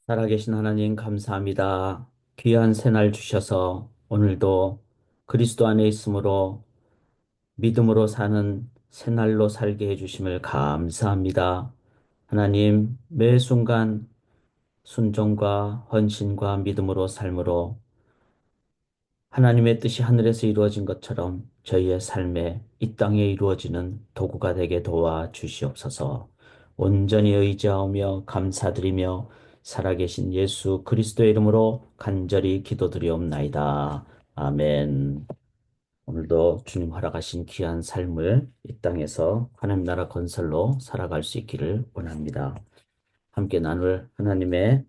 살아계신 하나님 감사합니다. 귀한 새날 주셔서 오늘도 그리스도 안에 있으므로 믿음으로 사는 새날로 살게 해주심을 감사합니다. 하나님, 매 순간 순종과 헌신과 믿음으로 삶으로 하나님의 뜻이 하늘에서 이루어진 것처럼 저희의 삶에 이 땅에 이루어지는 도구가 되게 도와 주시옵소서. 온전히 의지하며 감사드리며 살아계신 예수 그리스도의 이름으로 간절히 기도드리옵나이다. 아멘. 오늘도 주님 허락하신 귀한 삶을 이 땅에서 하나님 나라 건설로 살아갈 수 있기를 원합니다. 함께 나눌 하나님의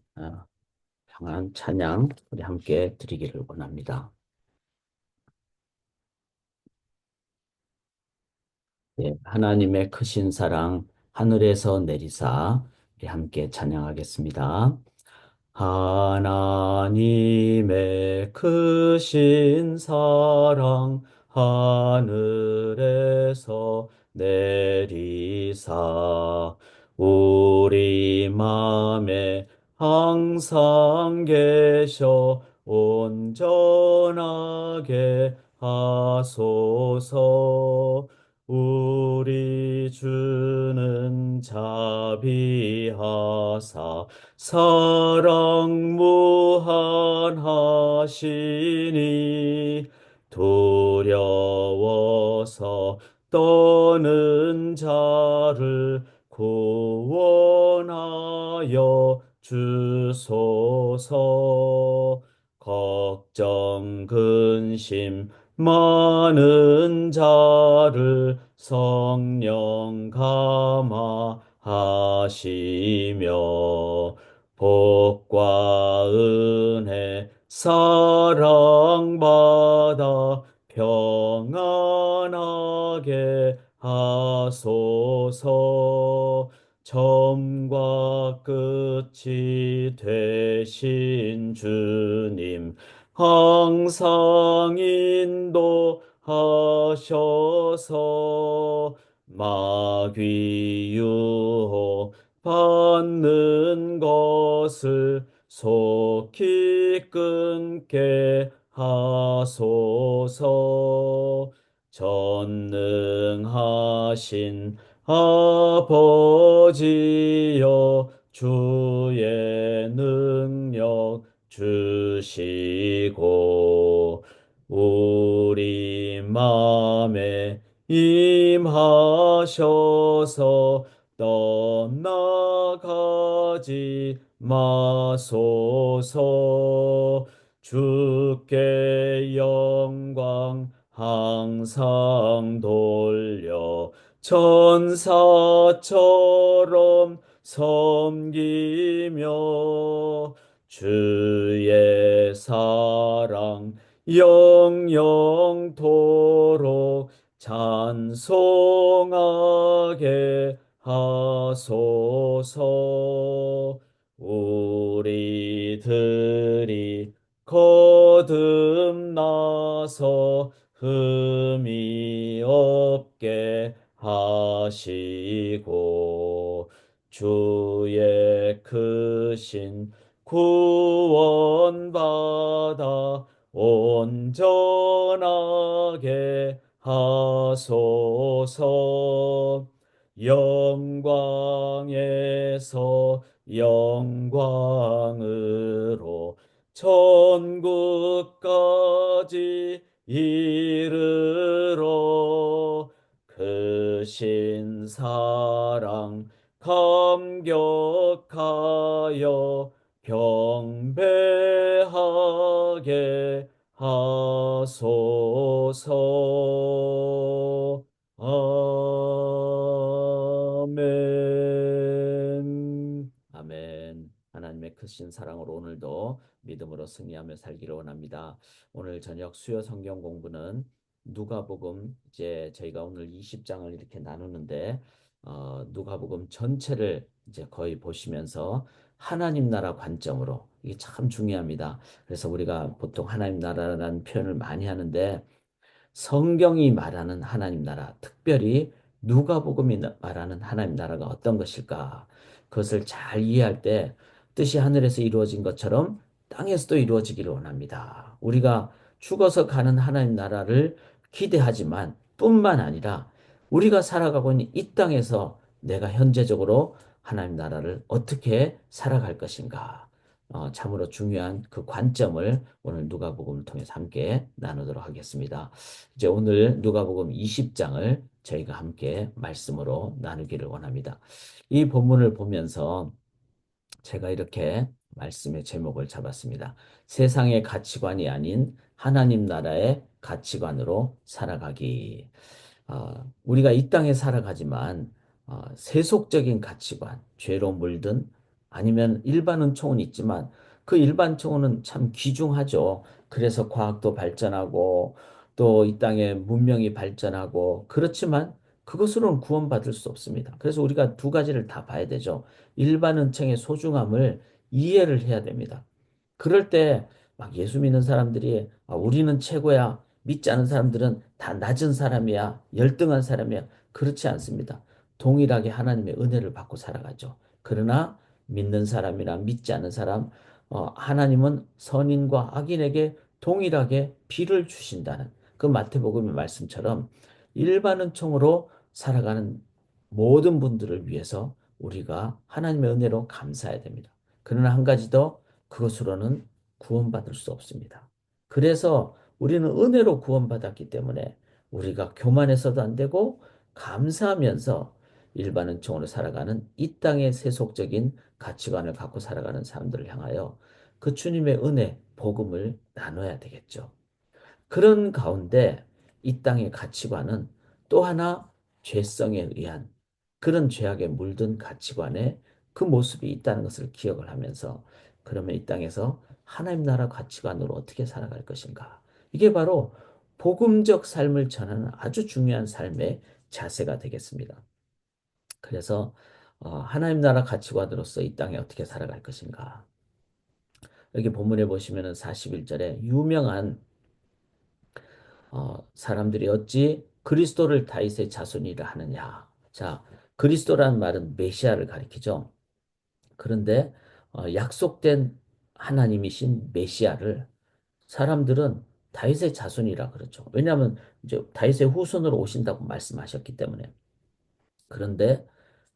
향한 찬양 우리 함께 드리기를 원합니다. 예, 하나님의 크신 사랑 하늘에서 내리사 우리 함께 찬양하겠습니다. 하나님의 크신 사랑 하늘에서 내리사 우리 맘에 항상 계셔 온전하게 하소서. 우리 주는 자비하사 사랑 무한하시니 두려워서 떠는 자를 구원하여 주소서. 걱정 근심 많은 자를 성령 감화하시며 복과 은혜 사랑받아 평안하게 하소서. 처음과 끝이 되신 주님 항상 인도하셔서 마귀 유혹 받는 것을 속히 끊게 하소서. 전능하신 아버지여 주의 능력 주시고 우리 맘에 임하셔서 떠나가지 마소서. 주께 영광 항상 돌려 천사처럼 섬기며 주의 사랑 영영토록 찬송하게 하소서. 우리들이 거듭나서 흠이 없게 하시고 주의 크신 구원받아 온전하게 하소서. 영광에서 영광으로 천국까지 이르러 크신 사랑 감격하여 경배하게 하소서. 아멘. 아멘. 하나님의 크신 사랑으로 오늘도 믿음으로 승리하며 살기를 원합니다. 오늘 저녁 수요 성경 공부는 누가복음 이제 저희가 오늘 20장을 이렇게 나누는데 누가복음 전체를 이제 거의 보시면서 하나님 나라 관점으로 이게 참 중요합니다. 그래서 우리가 보통 하나님 나라라는 표현을 많이 하는데 성경이 말하는 하나님 나라, 특별히 누가복음이 말하는 하나님 나라가 어떤 것일까? 그것을 잘 이해할 때 뜻이 하늘에서 이루어진 것처럼 땅에서도 이루어지기를 원합니다. 우리가 죽어서 가는 하나님 나라를 기대하지만 뿐만 아니라 우리가 살아가고 있는 이 땅에서 내가 현재적으로 하나님 나라를 어떻게 살아갈 것인가. 참으로 중요한 그 관점을 오늘 누가복음을 통해서 함께 나누도록 하겠습니다. 이제 오늘 누가복음 20장을 저희가 함께 말씀으로 나누기를 원합니다. 이 본문을 보면서 제가 이렇게 말씀의 제목을 잡았습니다. 세상의 가치관이 아닌 하나님 나라의 가치관으로 살아가기. 우리가 이 땅에 살아가지만 세속적인 가치관, 죄로 물든 아니면 일반 은총은 있지만 그 일반 은총은 참 귀중하죠. 그래서 과학도 발전하고 또 이 땅에 문명이 발전하고 그렇지만 그것으로는 구원받을 수 없습니다. 그래서 우리가 두 가지를 다 봐야 되죠. 일반 은총의 소중함을 이해를 해야 됩니다. 그럴 때 막 예수 믿는 사람들이 우리는 최고야. 믿지 않은 사람들은 다 낮은 사람이야. 열등한 사람이야. 그렇지 않습니다. 동일하게 하나님의 은혜를 받고 살아가죠. 그러나 믿는 사람이나 믿지 않는 사람, 하나님은 선인과 악인에게 동일하게 비를 주신다는 그 마태복음의 말씀처럼 일반 은총으로 살아가는 모든 분들을 위해서 우리가 하나님의 은혜로 감사해야 됩니다. 그러나 한 가지 더 그것으로는 구원받을 수 없습니다. 그래서 우리는 은혜로 구원받았기 때문에 우리가 교만해서도 안 되고 감사하면서 일반 은총으로 살아가는 이 땅의 세속적인 가치관을 갖고 살아가는 사람들을 향하여 그 주님의 은혜, 복음을 나눠야 되겠죠. 그런 가운데 이 땅의 가치관은 또 하나 죄성에 의한 그런 죄악에 물든 가치관에 그 모습이 있다는 것을 기억을 하면서 그러면 이 땅에서 하나님 나라 가치관으로 어떻게 살아갈 것인가? 이게 바로 복음적 삶을 전하는 아주 중요한 삶의 자세가 되겠습니다. 그래서 하나님 나라 가치관으로서 이 땅에 어떻게 살아갈 것인가? 여기 본문에 보시면은 41절에 유명한 사람들이 어찌 그리스도를 다윗의 자손이라 하느냐. 자, 그리스도라는 말은 메시아를 가리키죠. 그런데 약속된 하나님이신 메시아를 사람들은 다윗의 자손이라 그러죠. 왜냐하면 이제 다윗의 후손으로 오신다고 말씀하셨기 때문에. 그런데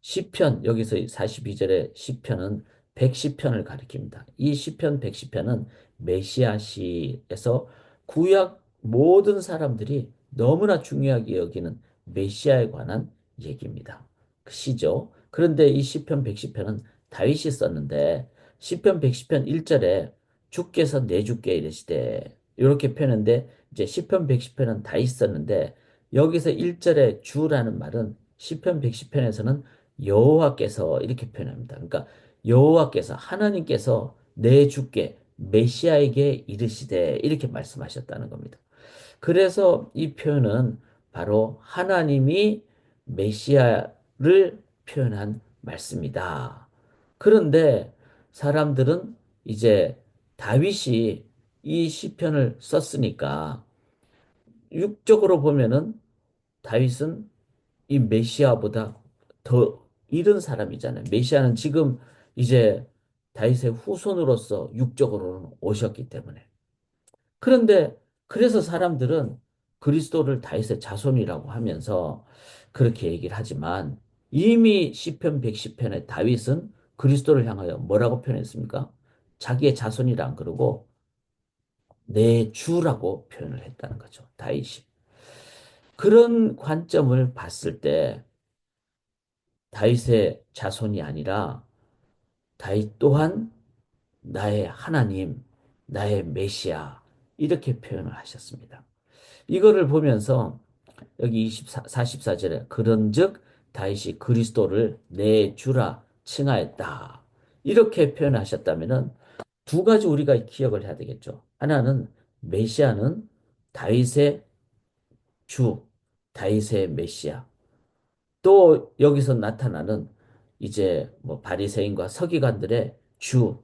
시편 여기서 42절의 시편은 110편을 가리킵니다. 이 시편 110편은 메시아 시에서 구약 모든 사람들이 너무나 중요하게 여기는 메시아에 관한 얘기입니다. 그 시죠. 그런데 이 시편 110편은 다윗이 썼는데 시편 110편 1절에 주께서 내 주께 이르시되 이렇게 표현했는데 이제 시편 110편은 다윗 썼는데 여기서 1절에 주라는 말은 시편 110편에서는 여호와께서 이렇게 표현합니다. 그러니까 여호와께서 하나님께서 내 주께 메시아에게 이르시되 이렇게 말씀하셨다는 겁니다. 그래서 이 표현은 바로 하나님이 메시아를 표현한 말씀이다. 그런데 사람들은 이제 다윗이 이 시편을 썼으니까 육적으로 보면은 다윗은 이 메시아보다 더 이른 사람이잖아요. 메시아는 지금 이제 다윗의 후손으로서 육적으로는 오셨기 때문에. 그런데 그래서 사람들은 그리스도를 다윗의 자손이라고 하면서 그렇게 얘기를 하지만 이미 시편 110편의 다윗은 그리스도를 향하여 뭐라고 표현했습니까? 자기의 자손이라 안 그러고 내 주라고 표현을 했다는 거죠. 다윗이. 그런 관점을 봤을 때 다윗의 자손이 아니라 다윗 또한 나의 하나님, 나의 메시아 이렇게 표현을 하셨습니다. 이거를 보면서 여기 44절에 그런즉 다윗이 그리스도를 내 주라 칭하였다. 이렇게 표현하셨다면은 두 가지 우리가 기억을 해야 되겠죠. 하나는 메시아는 다윗의 주, 다윗의 메시아. 또 여기서 나타나는 이제 뭐 바리새인과 서기관들의 주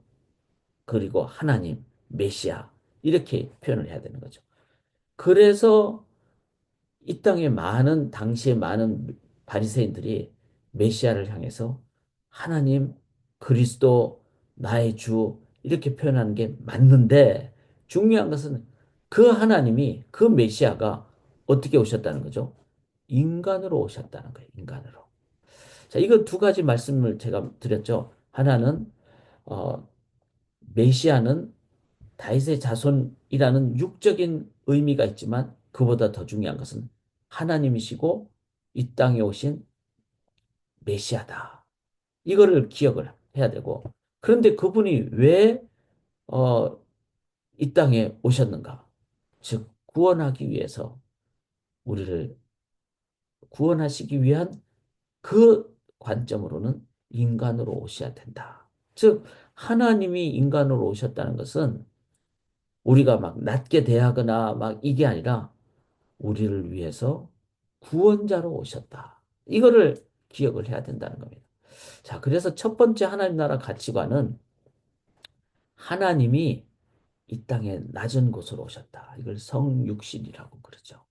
그리고 하나님 메시아 이렇게 표현을 해야 되는 거죠. 그래서 이 땅에 많은 당시에 많은 바리새인들이 메시아를 향해서 하나님 그리스도 나의 주 이렇게 표현하는 게 맞는데 중요한 것은 그 하나님이 그 메시아가 어떻게 오셨다는 거죠? 인간으로 오셨다는 거예요. 인간으로. 자, 이거 두 가지 말씀을 제가 드렸죠. 하나는 어, 메시아는 다윗의 자손이라는 육적인 의미가 있지만 그보다 더 중요한 것은 하나님이시고 이 땅에 오신 메시아다. 이거를 기억을 해야 되고 그런데 그분이 왜 이 땅에 오셨는가? 즉 구원하기 위해서 우리를 구원하시기 위한 그 관점으로는 인간으로 오셔야 된다. 즉 하나님이 인간으로 오셨다는 것은 우리가 막 낮게 대하거나 막 이게 아니라 우리를 위해서 구원자로 오셨다. 이거를 기억을 해야 된다는 겁니다. 자, 그래서 첫 번째 하나님 나라 가치관은 하나님이 이 땅에 낮은 곳으로 오셨다. 이걸 성육신이라고 그러죠.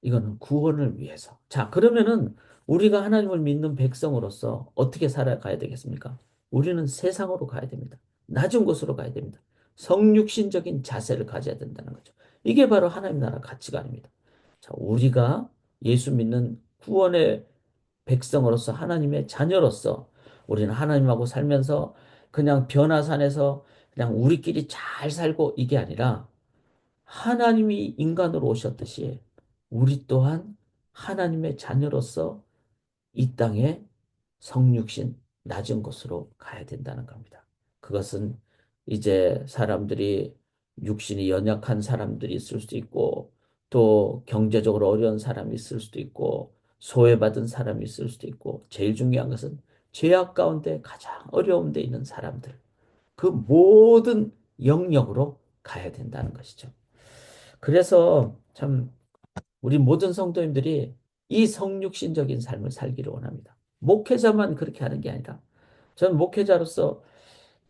이거는 구원을 위해서. 자, 그러면은 우리가 하나님을 믿는 백성으로서 어떻게 살아가야 되겠습니까? 우리는 세상으로 가야 됩니다. 낮은 곳으로 가야 됩니다. 성육신적인 자세를 가져야 된다는 거죠. 이게 바로 하나님 나라 가치관입니다. 자, 우리가 예수 믿는 구원의 백성으로서 하나님의 자녀로서 우리는 하나님하고 살면서 그냥 변화산에서 그냥 우리끼리 잘 살고 이게 아니라 하나님이 인간으로 오셨듯이 우리 또한 하나님의 자녀로서 이 땅에 성육신 낮은 곳으로 가야 된다는 겁니다. 그것은 이제 사람들이 육신이 연약한 사람들이 있을 수도 있고 또 경제적으로 어려운 사람이 있을 수도 있고 소외받은 사람이 있을 수도 있고 제일 중요한 것은 죄악 가운데 가장 어려운 데 있는 사람들 그 모든 영역으로 가야 된다는 것이죠. 그래서 참 우리 모든 성도님들이 이 성육신적인 삶을 살기를 원합니다. 목회자만 그렇게 하는 게 아니라 저는 목회자로서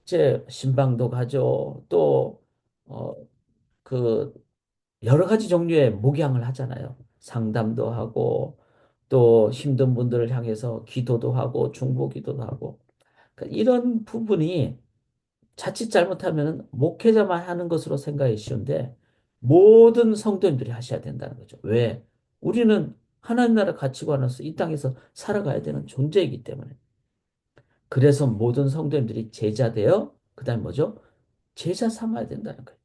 제 신방도 가죠. 또 어, 그 여러 가지 종류의 목양을 하잖아요. 상담도 하고 또 힘든 분들을 향해서 기도도 하고 중보기도도 하고 그러니까 이런 부분이 자칫 잘못하면 목회자만 하는 것으로 생각이 쉬운데 모든 성도님들이 하셔야 된다는 거죠. 왜? 우리는 하나님 나라 가치관으로서 이 땅에서 살아가야 되는 존재이기 때문에. 그래서 모든 성도님들이 제자 되어 그다음에 뭐죠? 제자 삼아야 된다는 거예요.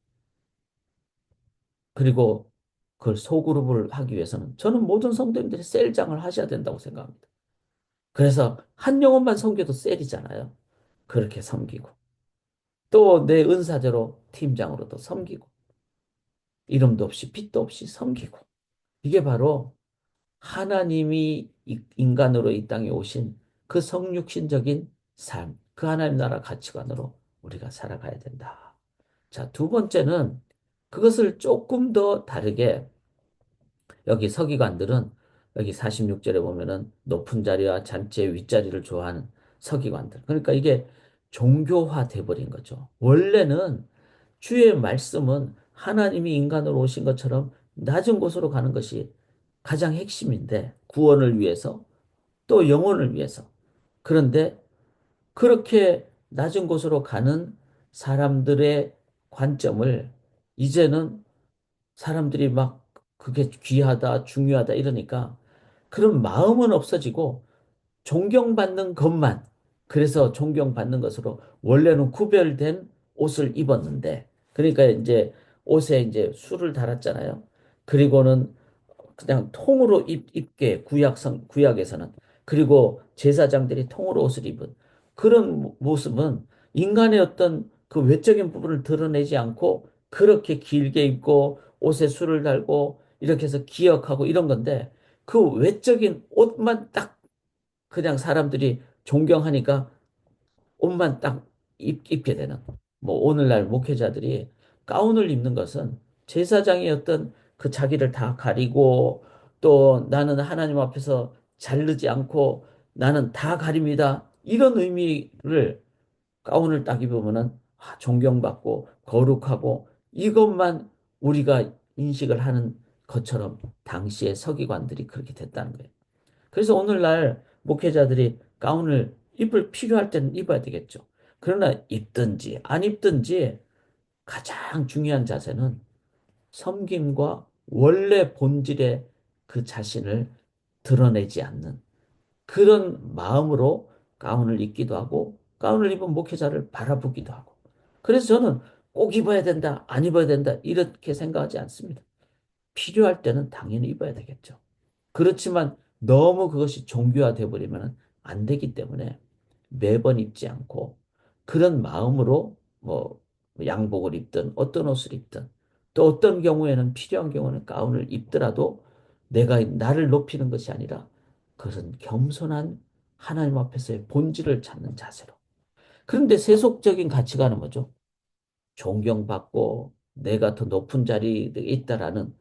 그리고 그걸 소그룹을 하기 위해서는 저는 모든 성도님들이 셀장을 하셔야 된다고 생각합니다. 그래서 한 영혼만 섬겨도 셀이잖아요. 그렇게 섬기고 또 내 은사대로 팀장으로도 섬기고 이름도 없이 빛도 없이 섬기고 이게 바로 하나님이 인간으로 이 땅에 오신 그 성육신적인 삶, 그 하나님 나라 가치관으로 우리가 살아가야 된다. 자, 두 번째는 그것을 조금 더 다르게 여기 서기관들은 여기 46절에 보면은 높은 자리와 잔치의 윗자리를 좋아하는 서기관들. 그러니까 이게 종교화 돼버린 거죠. 원래는 주의 말씀은 하나님이 인간으로 오신 것처럼 낮은 곳으로 가는 것이 가장 핵심인데 구원을 위해서 또 영혼을 위해서. 그런데 그렇게 낮은 곳으로 가는 사람들의 관점을 이제는 사람들이 막 그게 귀하다, 중요하다 이러니까 그런 마음은 없어지고 존경받는 것만 그래서 존경받는 것으로 원래는 구별된 옷을 입었는데 그러니까 이제 옷에 이제 술을 달았잖아요. 그리고는 그냥 통으로 입게 구약에서는 그리고 제사장들이 통으로 옷을 입은 그런 모습은 인간의 어떤 그 외적인 부분을 드러내지 않고 그렇게 길게 입고 옷에 술을 달고 이렇게 해서 기억하고 이런 건데 그 외적인 옷만 딱 그냥 사람들이 존경하니까 옷만 딱 입게 되는. 뭐 오늘날 목회자들이 가운을 입는 것은 제사장의 어떤 그 자기를 다 가리고 또 나는 하나님 앞에서 자르지 않고 나는 다 가립니다. 이런 의미를 가운을 딱 입으면은 존경받고 거룩하고 이것만 우리가 인식을 하는 것처럼 당시의 서기관들이 그렇게 됐다는 거예요. 그래서 오늘날 목회자들이 가운을 입을 필요할 때는 입어야 되겠죠. 그러나 입든지 안 입든지 가장 중요한 자세는 섬김과 원래 본질의 그 자신을 드러내지 않는 그런 마음으로 가운을 입기도 하고 가운을 입은 목회자를 바라보기도 하고 그래서 저는 꼭 입어야 된다, 안 입어야 된다 이렇게 생각하지 않습니다. 필요할 때는 당연히 입어야 되겠죠. 그렇지만 너무 그것이 종교화돼 버리면 안 되기 때문에 매번 입지 않고 그런 마음으로 뭐 양복을 입든 어떤 옷을 입든 또 어떤 경우에는 필요한 경우는 가운을 입더라도 내가 나를 높이는 것이 아니라 그런 겸손한 하나님 앞에서의 본질을 찾는 자세로. 그런데 세속적인 가치관은 뭐죠? 존경받고 내가 더 높은 자리에 있다라는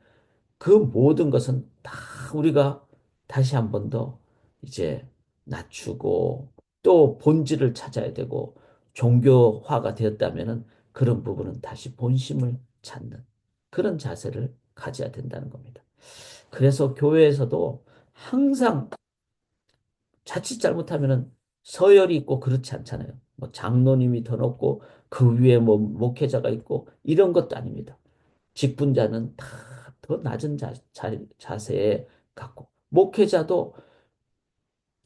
그 모든 것은 다 우리가 다시 한 번 더 이제 낮추고 또 본질을 찾아야 되고 종교화가 되었다면은 그런 부분은 다시 본심을 찾는 그런 자세를 가져야 된다는 겁니다. 그래서 교회에서도 항상 자칫 잘못하면은 서열이 있고 그렇지 않잖아요. 뭐 장로님이 더 높고 그 위에 뭐 목회자가 있고 이런 것도 아닙니다. 직분자는 다 더 낮은 자세에 갖고 목회자도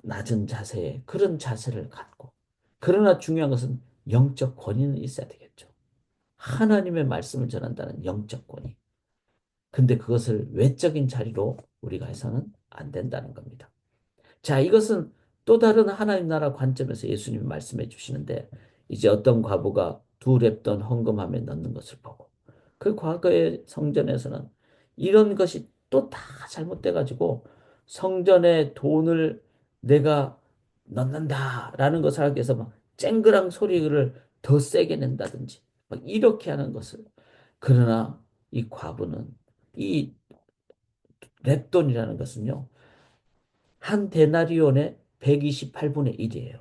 낮은 자세에 그런 자세를 갖고 그러나 중요한 것은 영적 권위는 있어야 되겠죠. 하나님의 말씀을 전한다는 영적 권위. 근데 그것을 외적인 자리로 우리가 해서는 안 된다는 겁니다. 자, 이것은 또 다른 하나님 나라 관점에서 예수님이 말씀해 주시는데 이제 어떤 과부가 두 렙돈 헌금함에 넣는 것을 보고 그 과거의 성전에서는 이런 것이 또 다 잘못돼 가지고 성전에 돈을 내가 넣는다라는 것을 하기 위해서 막 쨍그랑 소리를 더 세게 낸다든지 막 이렇게 하는 것을 그러나 이 과부는 이 렙돈이라는 것은요. 한 데나리온의 128분의 1이에요.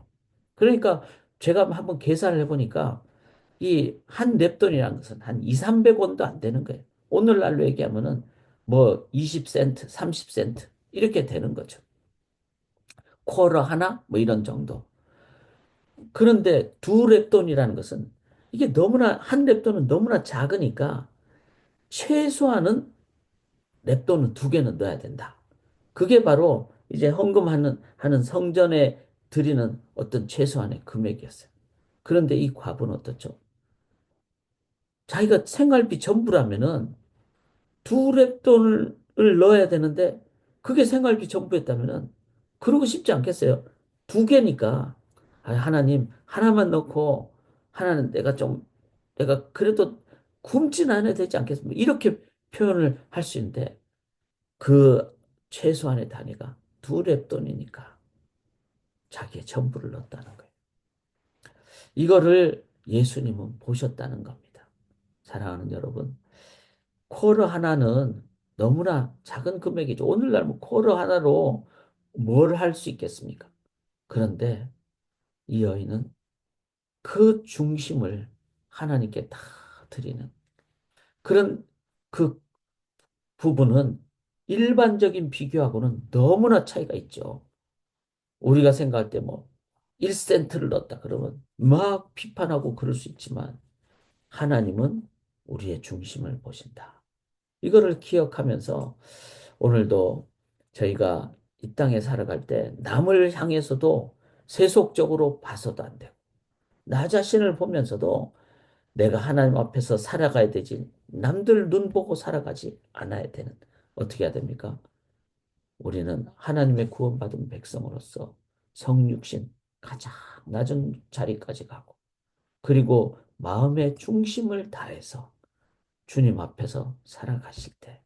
그러니까 제가 한번 계산을 해보니까 이 한 랩돈이라는 것은 한 2, 300원도 안 되는 거예요. 오늘날로 얘기하면은 뭐 20센트, 30센트 이렇게 되는 거죠. 쿼러 하나 뭐 이런 정도. 그런데 두 랩돈이라는 것은 이게 너무나 한 랩돈은 너무나 작으니까 최소한은 랩돈은 두 개는 넣어야 된다. 그게 바로 이제 헌금하는 성전에 드리는 어떤 최소한의 금액이었어요. 그런데 이 과부는 어떻죠? 자기가 생활비 전부라면은 두 랩돈을 넣어야 되는데 그게 생활비 전부였다면은 그러고 싶지 않겠어요? 두 개니까 아, 하나님 하나만 넣고 하나는 내가 그래도 굶진 않아야 되지 않겠습니까? 이렇게 표현을 할 수 있는데 그 최소한의 단위가 두 랩돈이니까 자기의 전부를 넣었다는 거예요. 이거를 예수님은 보셨다는 겁니다. 사랑하는 여러분, 쿼러 하나는 너무나 작은 금액이죠. 오늘날 뭐 쿼러 하나로 뭘 할 수 있겠습니까? 그런데 이 여인은 그 중심을 하나님께 다 드리는 그런 그 부분은 일반적인 비교하고는 너무나 차이가 있죠. 우리가 생각할 때 뭐 1센트를 넣었다 그러면 막 비판하고 그럴 수 있지만 하나님은 우리의 중심을 보신다. 이거를 기억하면서 오늘도 저희가 이 땅에 살아갈 때 남을 향해서도 세속적으로 봐서도 안 되고 나 자신을 보면서도 내가 하나님 앞에서 살아가야 되지 남들 눈 보고 살아가지 않아야 되는 어떻게 해야 됩니까? 우리는 하나님의 구원받은 백성으로서 성육신 가장 낮은 자리까지 가고 그리고 마음의 중심을 다해서 주님 앞에서 살아가실 때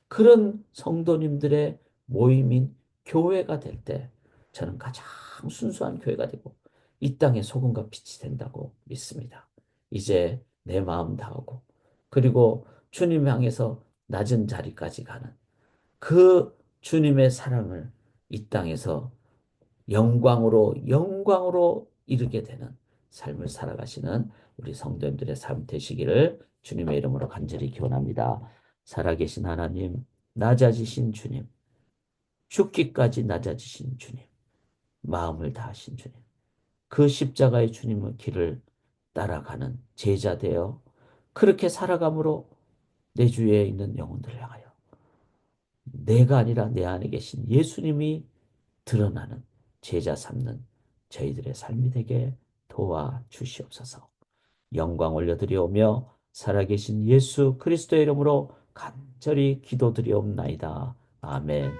그런 성도님들의 모임인 교회가 될 때 저는 가장 순수한 교회가 되고 이 땅의 소금과 빛이 된다고 믿습니다. 이제 내 마음 다하고 그리고 주님 향해서 낮은 자리까지 가는 그 주님의 사랑을 이 땅에서 영광으로 영광으로 이르게 되는 삶을 살아가시는 우리 성도님들의 삶 되시기를 주님의 이름으로 간절히 기원합니다. 살아계신 하나님, 낮아지신 주님, 죽기까지 낮아지신 주님, 마음을 다하신 주님, 그 십자가의 주님의 길을 따라가는 제자 되어 그렇게 살아감으로 내 주위에 있는 영혼들을 향하여 내가 아니라 내 안에 계신 예수님이 드러나는 제자 삼는 저희들의 삶이 되게 도와주시옵소서. 영광 올려드리오며 살아계신 예수 그리스도의 이름으로 간절히 기도드리옵나이다. 아멘.